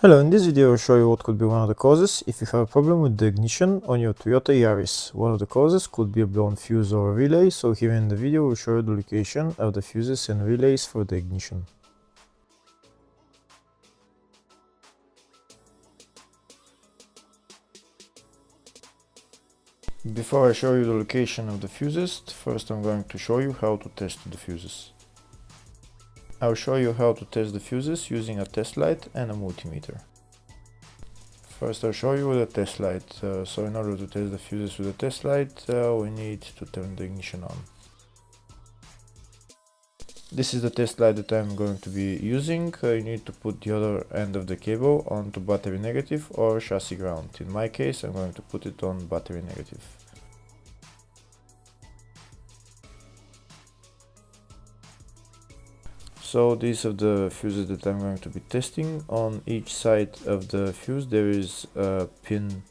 Hello, in this video I'll show you what could be one of the causes if you have a problem with the ignition on your Toyota Yaris. One of the causes could be a blown fuse or a relay, so here in the video we'll show you the location of the fuses and relays for the ignition. Before I show you the location of the fuses, first I'm going to show you how to test the fuses. I'll show you how to test the fuses using a test light and a multimeter. First I'll show you with a test light. So in order to test the fuses with a test light, we need to turn the ignition on. This is the test light that I'm going to be using. You need to put the other end of the cable onto battery negative or chassis ground. In my case I'm going to put it on battery negative. So these are the fuses that I'm going to be testing. On each side of the fuse there is a pin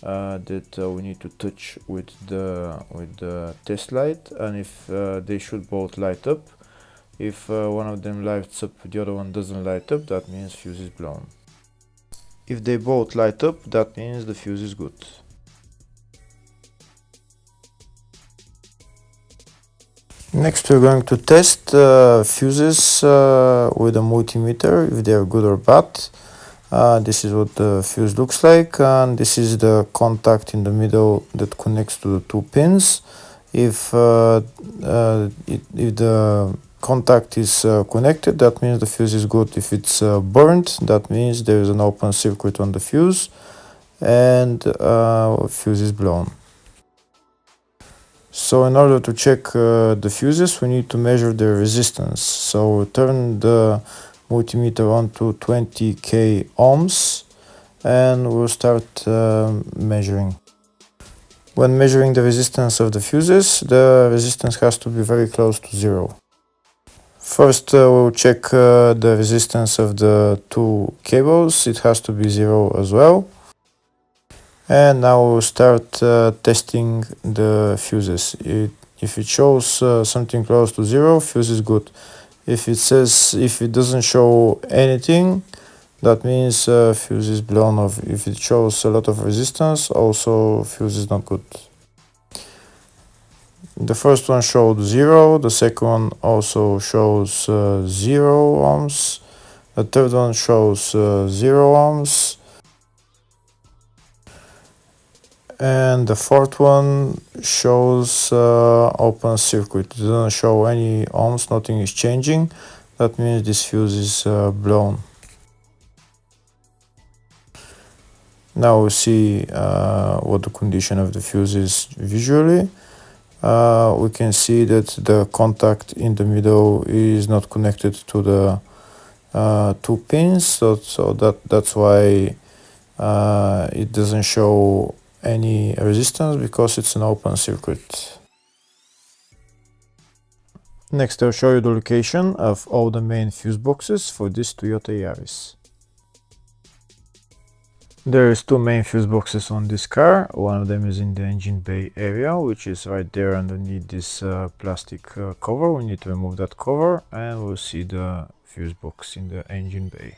that we need to touch with the test light, and if they should both light up. If one of them lights up, the other one doesn't light up, that means fuse is blown. If they both light up, that means the fuse is good. Next we're going to test fuses with a multimeter, if they are good or bad. This is what the fuse looks like, and this is the contact in the middle that connects to the two pins. If the contact is connected, that means the fuse is good. If it's burnt, that means there is an open circuit on the fuse and fuse is blown. So in order to check the fuses, we need to measure their resistance. So turn the multimeter on to 20k ohms and we'll start measuring. When measuring the resistance of the fuses, the resistance has to be very close to zero. First we'll check the resistance of the two cables. It has to be zero as well. And now we'll start testing the fuses. If it shows something close to zero, fuse is good. If it doesn't show anything, that means fuse is blown off. If it shows a lot of resistance, also fuse is not good. The first one showed 0, the second one also shows 0 ohms, the third one shows 0 ohms, and the fourth one shows open circuit. It doesn't show any ohms, nothing is changing. That means this fuse is blown. Now we see what the condition of the fuse is visually. We can see that the contact in the middle is not connected to the two pins, so that's why it doesn't show any resistance, because it's an open circuit. Next I'll show you the location of all the main fuse boxes for this Toyota Yaris. There is two main fuse boxes on this car. One of them is in the engine bay area, which is right there underneath this plastic cover. We need to remove that cover and we'll see the fuse box in the engine bay.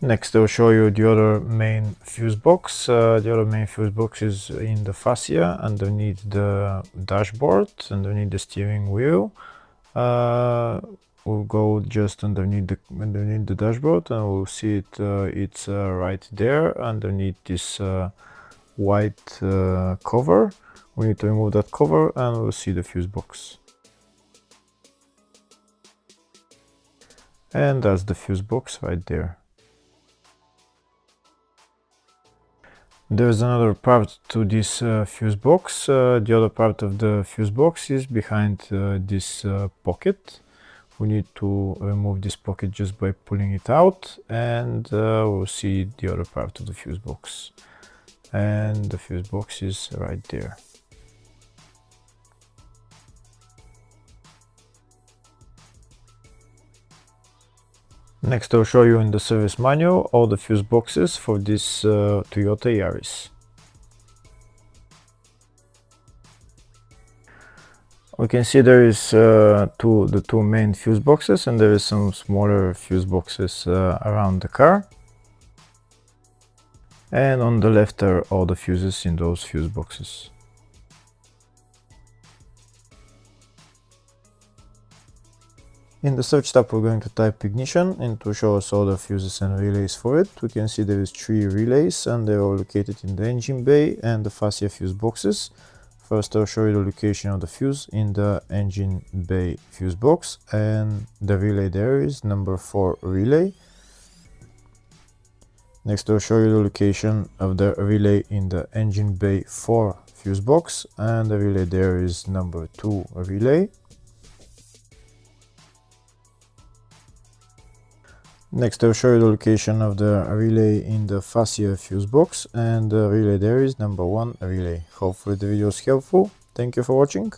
Next I'll show you the other main fuse box. The other main fuse box is in the fascia underneath the dashboard, underneath the steering wheel. We'll go just underneath the dashboard and we'll see it. It's right there underneath this white cover. We need to remove that cover and we'll see the fuse box. And that's the fuse box right there. There's another part to this fuse box. The other part of the fuse box is behind this pocket. We need to remove this pocket just by pulling it out, and we'll see the other part of the fuse box. And the fuse box is right there. Next I'll show you in the service manual all the fuse boxes for this Toyota Yaris. We can see there is the two main fuse boxes, and there is some smaller fuse boxes around the car. And on the left are all the fuses in those fuse boxes. In the search tab, we're going to type ignition, and to show us all the fuses and relays for it, we can see there is 3 relays, and they're all located in the engine bay and the fascia fuse boxes. First, I'll show you the location of the fuse in the engine bay fuse box, and the relay there is number 4 relay. Next, I'll show you the location of the relay in the engine bay 4 fuse box, and the relay there is number 2 relay. Next, I'll show you the location of the relay in the fascia fuse box, and the relay there is number 1 relay. Hopefully the video is helpful. Thank you for watching.